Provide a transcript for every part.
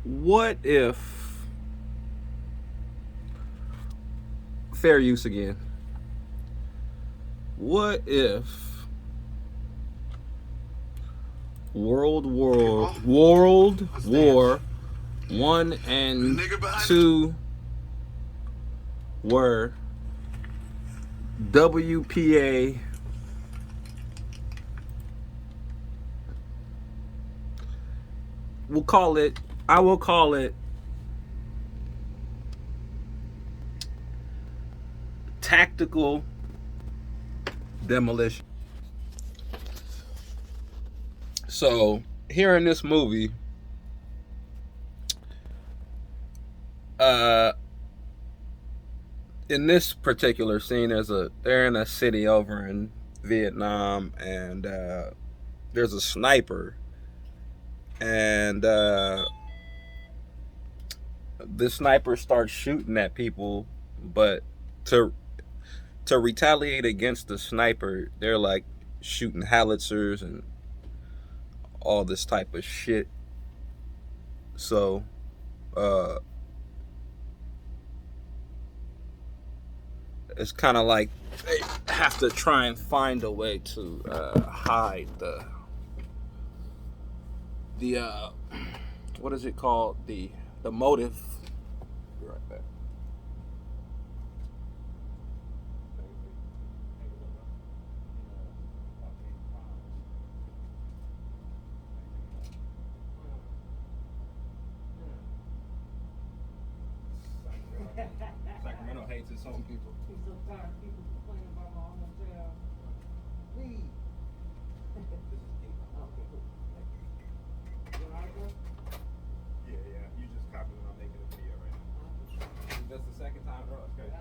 What if, fair use again, what if World War One and Two were WPA, we'll call it, I will call it tactical demolition. So here in this movie, uh, in this particular scene, they're in a city over in Vietnam, and there's a sniper, and the sniper starts shooting at people, but to retaliate against the sniper, they're like shooting howitzers and all this type of shit. So, uh, it's kind of like they have to try and find a way to hide the what is it called, the motive. Be right back. Sacramento hates its own people. He's so tired of people complaining about my hometown. Please. Okay, cool. You alright, bro? Yeah. You just copy when I'm making a video right now. That's the second time, bro. That's good.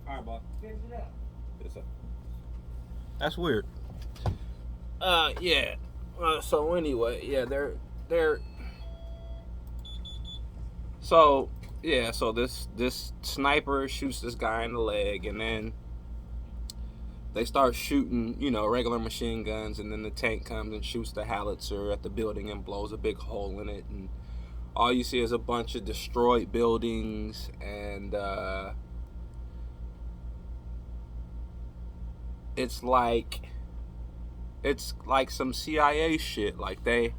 Alright, boss. Finish it up. Yes, sir. That's weird. Yeah. So anyway, yeah, they're so yeah, so this sniper shoots this guy in the leg, and then they start shooting, regular machine guns, and then the tank comes and shoots the howitzer at the building and blows a big hole in it, and all you see is a bunch of destroyed buildings, and it's like some CIA shit. Like they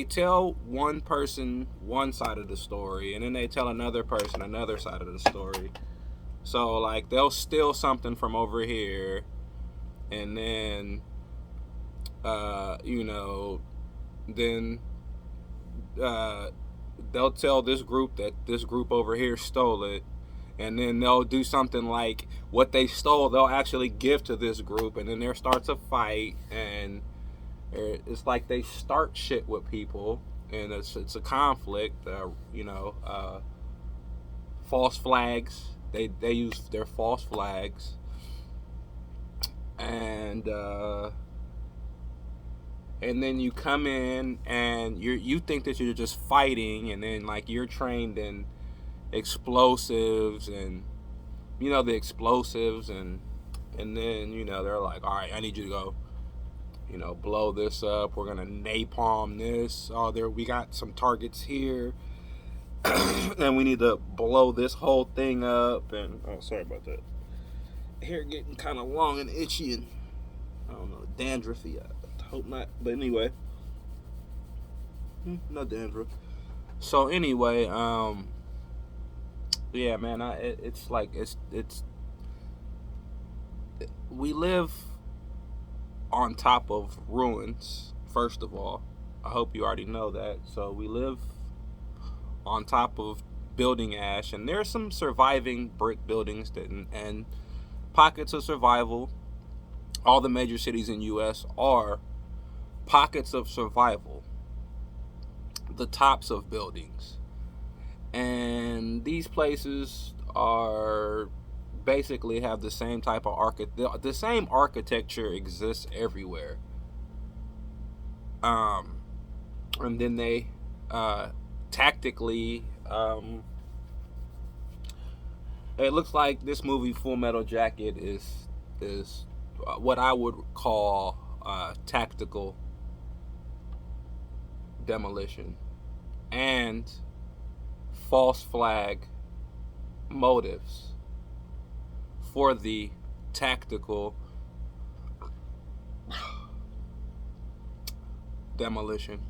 tell one person one side of the story, and then they tell another person another side of the story. So like they'll steal something from over here, and then then they'll tell this group that this group over here stole it, and then they'll do something like what they stole they'll actually give to this group, and then there starts a fight, and it's like they start shit with people, and it's a conflict. False flags. They use their false flags, and then you come in and you think that you're just fighting, and then like you're trained in explosives, and the explosives, and then they're like, all right, I need you to go, blow this up. We're gonna napalm this. Oh, we got some targets here, and we need to blow this whole thing up. And oh, sorry about that. Hair getting kind of long and itchy, and I don't know, dandruffy. I hope not, but anyway, no dandruff. So anyway, yeah, man, it's like we live on top of ruins. First of all, I hope you already know that. So we live on top of building ash, and there's some surviving brick buildings and pockets of survival. All the major cities in U.S. are pockets of survival, the tops of buildings, and these places are basically have the same type of the same architecture exists everywhere. And then they tactically, it looks like this movie Full Metal Jacket is what I would call tactical demolition and false flag motives for the tactical demolition.